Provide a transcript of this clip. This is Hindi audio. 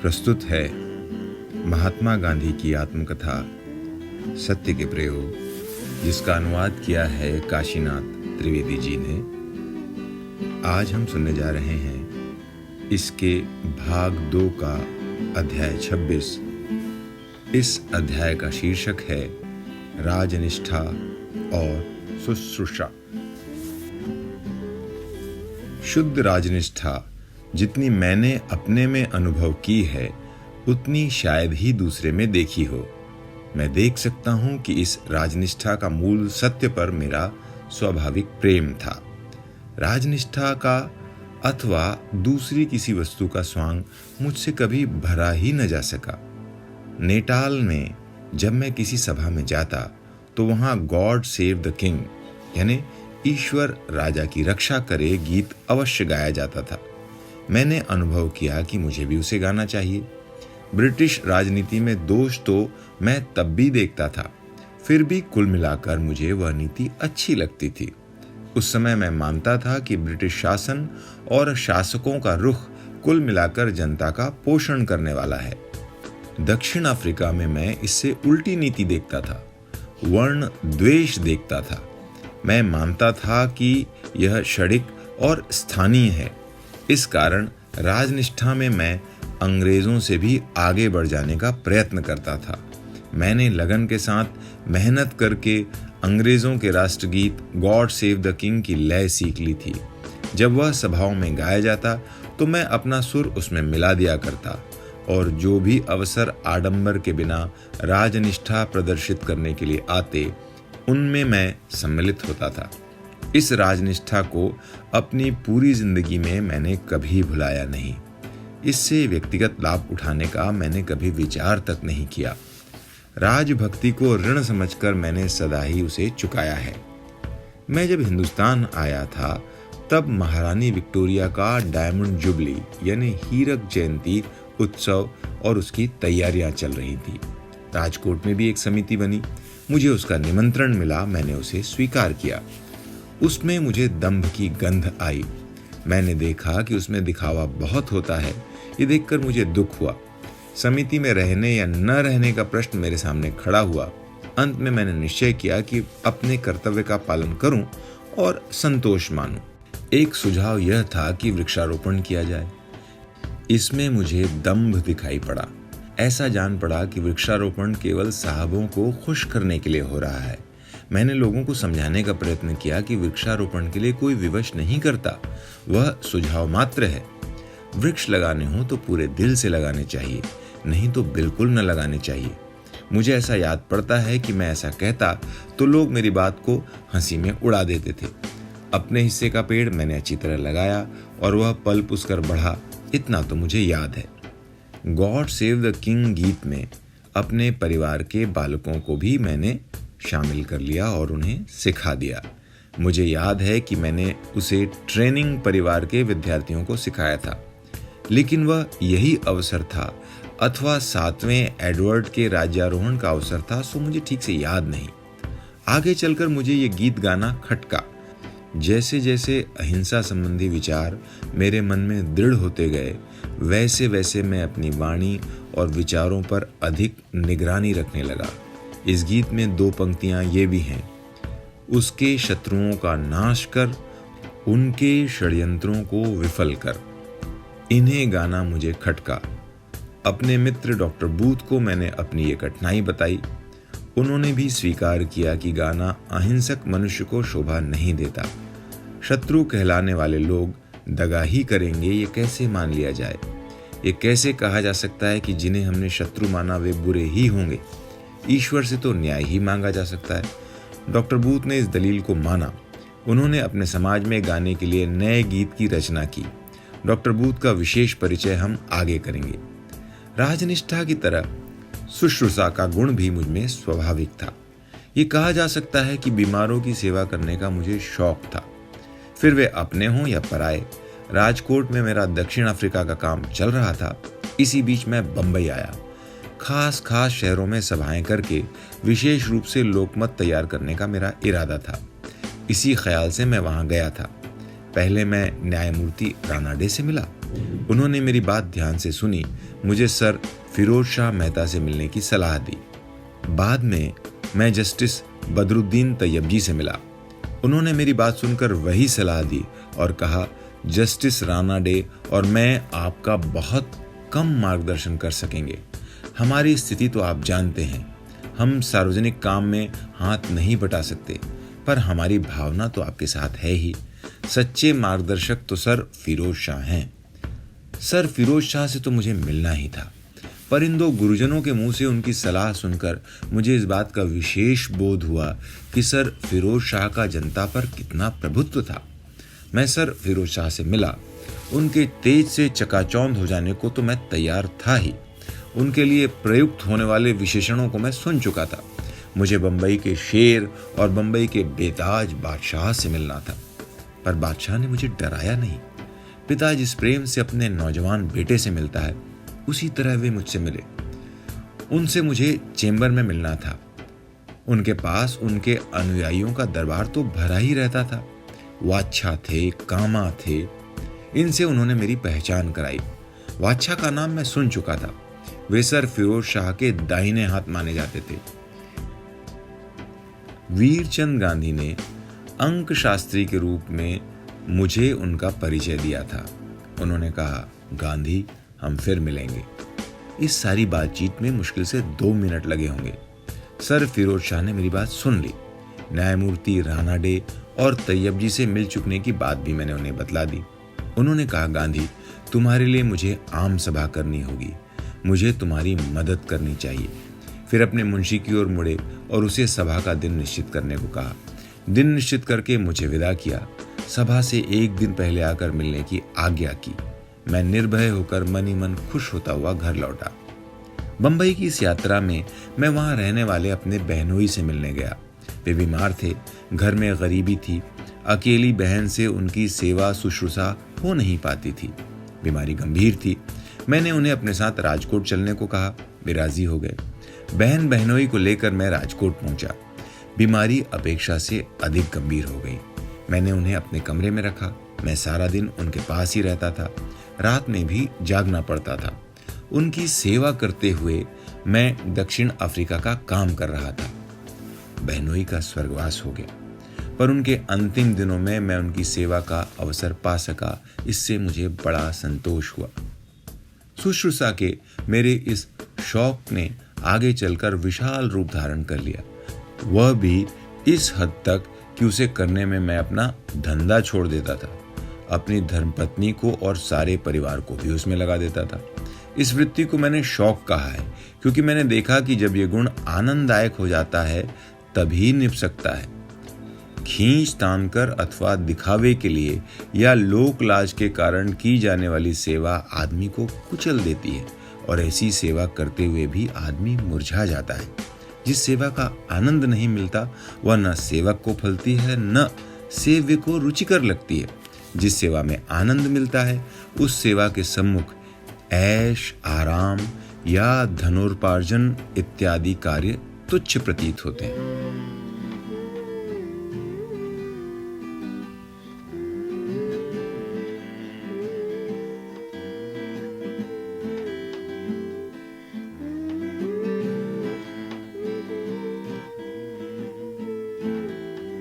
प्रस्तुत है महात्मा गांधी की आत्मकथा सत्य के प्रयोग, जिसका अनुवाद किया है काशीनाथ त्रिवेदी जी ने। आज हम सुनने जा रहे हैं इसके भाग 2 का अध्याय 26। इस अध्याय का शीर्षक है राजनिष्ठा और शुश्रूषा। शुद्ध राजनिष्ठा जितनी मैंने अपने में अनुभव की है, उतनी शायद ही दूसरे में देखी हो। मैं देख सकता हूं कि इस राजनिष्ठा का मूल सत्य पर मेरा स्वाभाविक प्रेम था। राजनिष्ठा का अथवा दूसरी किसी वस्तु का स्वांग मुझसे कभी भरा ही न जा सका। नेटाल में जब मैं किसी सभा में जाता तो वहां गॉड सेव द किंग यानी ईश्वर राजा की रक्षा करे गीत अवश्य गाया जाता था। मैंने अनुभव किया कि मुझे भी उसे गाना चाहिए। ब्रिटिश राजनीति में दोष तो मैं तब भी देखता था, फिर भी कुल मिलाकर मुझे वह नीति अच्छी लगती थी। उस समय मैं मानता था कि ब्रिटिश शासन और शासकों का रुख कुल मिलाकर जनता का पोषण करने वाला है। दक्षिण अफ्रीका में मैं इससे उल्टी नीति देखता था, वर्ण द्वेष देखता था। मैं मानता था कि यह क्षणिक और स्थानीय है। इस कारण राजनिष्ठा में मैं अंग्रेजों से भी आगे बढ़ जाने का प्रयत्न करता था। मैंने लगन के साथ मेहनत करके अंग्रेजों के राष्ट्रगीत गॉड सेव द किंग की लय सीख ली थी। जब वह सभाओं में गाया जाता तो मैं अपना सुर उसमें मिला दिया करता, और जो भी अवसर आडंबर के बिना राजनिष्ठा प्रदर्शित करने के लिए आते, उनमें मैं सम्मिलित होता था। इस राजनिष्ठा को अपनी पूरी जिंदगी में मैंने कभी भुलाया नहीं। इससे व्यक्तिगत लाभ उठाने का मैंने कभी विचार तक नहीं किया। राजभक्ति को ऋण समझकर मैंने सदा ही उसे चुकाया है। मैं जब हिंदुस्तान आया था तब महारानी विक्टोरिया का डायमंड जुबली यानी हीरक जयंती उत्सव और उसकी तैयारियां चल रही थी। राजकोट में भी एक समिति बनी। मुझे उसका निमंत्रण मिला। मैंने उसे स्वीकार किया। उसमें मुझे दंभ की गंध आई। मैंने देखा कि उसमें दिखावा बहुत होता है। ये देखकर मुझे दुख हुआ। समिति में रहने या न रहने का प्रश्न मेरे सामने खड़ा हुआ। अंत में मैंने निश्चय किया कि अपने कर्तव्य का पालन करूं और संतोष मानूं। एक सुझाव यह था कि वृक्षारोपण किया जाए। इसमें मुझे दंभ दिखाई पड़ा। ऐसा जान पड़ा कि वृक्षारोपण केवल साहबों को खुश करने के लिए हो रहा है। मैंने लोगों को समझाने का प्रयत्न किया कि वृक्षारोपण के लिए कोई विवश नहीं करता, वह सुझाव मात्र है। वृक्ष लगाने हो तो पूरे दिल से लगाने चाहिए, नहीं तो बिल्कुल न लगाने चाहिए। मुझे ऐसा याद पड़ता है कि मैं ऐसा कहता तो लोग मेरी बात को हंसी में उड़ा देते थे। अपने हिस्से का पेड़ मैंने अच्छी तरह लगाया और वह पल पुसकर बढ़ा, इतना तो मुझे याद है। गॉड सेव द किंग गीत में अपने परिवार के बालकों को भी मैंने शामिल कर लिया और उन्हें सिखा दिया। मुझे याद है कि मैंने उसे ट्रेनिंग परिवार के विद्यार्थियों को सिखाया था, लेकिन वह यही अवसर था अथवा 7वें एडवर्ड के राज्यारोहण का अवसर था, सो मुझे ठीक से याद नहीं। आगे चलकर मुझे ये गीत गाना खटका। जैसे जैसे अहिंसा संबंधी विचार मेरे मन में दृढ़ होते गए, वैसे वैसे मैं अपनी वाणी और विचारों पर अधिक निगरानी रखने लगा। इस गीत में 2 पंक्तियां ये भी हैं, उसके शत्रुओं का नाश कर, उनके षड्यंत्रों को विफल कर। इन्हें गाना मुझे खटका। अपने मित्र डॉक्टर बूथ को मैंने अपनी ये कठिनाई बताई। उन्होंने भी स्वीकार किया कि गाना अहिंसक मनुष्य को शोभा नहीं देता। शत्रु कहलाने वाले लोग दगा ही करेंगे, ये कैसे मान लिया जाए? ये कैसे कहा जा सकता है कि जिन्हें हमने शत्रु माना वे बुरे ही होंगे? ईश्वर से तो न्याय ही मांगा जा सकता है। डॉक्टर बूथ ने इस दलील को माना। उन्होंने अपने समाज में गाने के लिए नए गीत की रचना की। डॉक्टर बूथ का विशेष परिचय हम आगे करेंगे। राजनिष्ठा की तरह शुश्रूषा का गुण भी मुझमें स्वाभाविक था। ये कहा जा सकता है कि बीमारों की सेवा करने का मुझे शौक था, फिर वे अपने हों या पराए। राजकोट में मेरा दक्षिण अफ्रीका का काम चल रहा था। इसी बीच मैं बंबई आया। खास शहरों में सभाएं करके विशेष रूप से लोकमत तैयार करने का मेरा इरादा था। इसी ख्याल से मैं वहां गया था। पहले मैं न्यायमूर्ति रानाडे से मिला, उन्होंने मेरी बात ध्यान से सुनी, मुझे सर फिरोज शाह मेहता से मिलने की सलाह दी। बाद में मैं जस्टिस बदरुद्दीन तैयबजी से मिला। उन्होंने मेरी बात सुनकर वही सलाह दी और कहा, जस्टिस रानाडे और मैं आपका बहुत कम मार्गदर्शन कर सकेंगे। हमारी स्थिति तो आप जानते हैं, हम सार्वजनिक काम में हाथ नहीं बटा सकते, पर हमारी भावना तो आपके साथ है ही। सच्चे मार्गदर्शक तो सर फिरोज शाह हैं। सर फिरोज शाह से तो मुझे मिलना ही था, पर इन दो गुरुजनों के मुंह से उनकी सलाह सुनकर मुझे इस बात का विशेष बोध हुआ कि सर फिरोज शाह का जनता पर कितना प्रभुत्व था। मैं सर फिरोज शाह से मिला। उनके तेज से चकाचौंध हो जाने को तो मैं तैयार था ही। उनके लिए प्रयुक्त होने वाले विशेषणों को मैं सुन चुका था। मुझे बंबई के शेर और बंबई के बेताज बादशाह से मिलना था, पर बादशाह ने मुझे डराया नहीं। पिता जिस प्रेम से अपने नौजवान बेटे से मिलता है, उसी तरह वे मुझसे मिले। उनसे मुझे चेंबर में मिलना था। उनके पास उनके अनुयायियों का दरबार तो भरा ही रहता था। वाच्छा थे, कामा थे, इनसे उन्होंने मेरी पहचान कराई। वाच्छा का नाम मैं सुन चुका था। वे सर फिरोज शाह के दाहिने हाथ माने जाते थे। वीरचंद गांधी ने अंक शास्त्री के रूप में मुझे उनका परिचय दिया था। उन्होंने कहा, गांधी, हम फिर मिलेंगे। इस सारी बातचीत में मुश्किल से 2 मिनट लगे होंगे। सर फिरोज शाह ने मेरी बात सुन ली। न्यायमूर्ति रानाडे और तैयबजी से मिल चुकने की बात भी मैंने उन्हें बतला दी। उन्होंने कहा, गांधी, तुम्हारे लिए मुझे आम सभा करनी होगी, मुझे तुम्हारी मदद करनी चाहिए। फिर अपने मुंशी की ओर मुड़े और उसे सभा का दिन निश्चित करने को कहा। दिन निश्चित करके मुझे विदा किया। सभा से 1 दिन पहले आकर मिलने की आज्ञा की। मैं निर्भय होकर मन ही मन खुश होता हुआ घर लौटा। बंबई की इस यात्रा में मैं वहां रहने वाले अपने बहनोई से मिलने गया। वे बीमार थे, घर में गरीबी थी, अकेली बहन से उनकी सेवा शुश्रूषा हो नहीं पाती थी। बीमारी गंभीर थी। मैंने उन्हें अपने साथ राजकोट चलने को कहा। वे राजी हो गए। बहन बहनोई को लेकर मैं राजकोट पहुंचा। बीमारी अपेक्षा से अधिक गंभीर हो गई। मैंने उन्हें अपने कमरे में रखा। मैं सारा दिन उनके पास ही रहता था। रात में भी जागना पड़ता था। उनकी सेवा करते हुए मैं दक्षिण अफ्रीका का काम कर रहा था। बहनोई का स्वर्गवास हो गया, पर उनके अंतिम दिनों में मैं उनकी सेवा का अवसर पा सका, इससे मुझे बड़ा संतोष हुआ। शुश्रूषा के मेरे इस शौक ने आगे चलकर विशाल रूप धारण कर लिया, वह भी इस हद तक कि उसे करने में मैं अपना धंधा छोड़ देता था। अपनी धर्मपत्नी को और सारे परिवार को भी उसमें लगा देता था। इस वृत्ति को मैंने शौक कहा है, क्योंकि मैंने देखा कि जब ये गुण आनंददायक हो जाता है तभी निभ सकता है। खींच तान कर अथवा दिखावे के लिए या लोक लाज के कारण की जाने वाली सेवा आदमी को कुचल देती है, और ऐसी सेवा करते हुए भी आदमी मुरझा जाता है। जिस सेवा का आनंद नहीं मिलता वह न सेवक को फलती है, न सेव्य को रुचिकर लगती है। जिस सेवा में आनंद मिलता है उस सेवा के सम्मुख ऐश, आराम या धनोपार्जन इत्यादि कार्य तुच्छ प्रतीत होते हैं।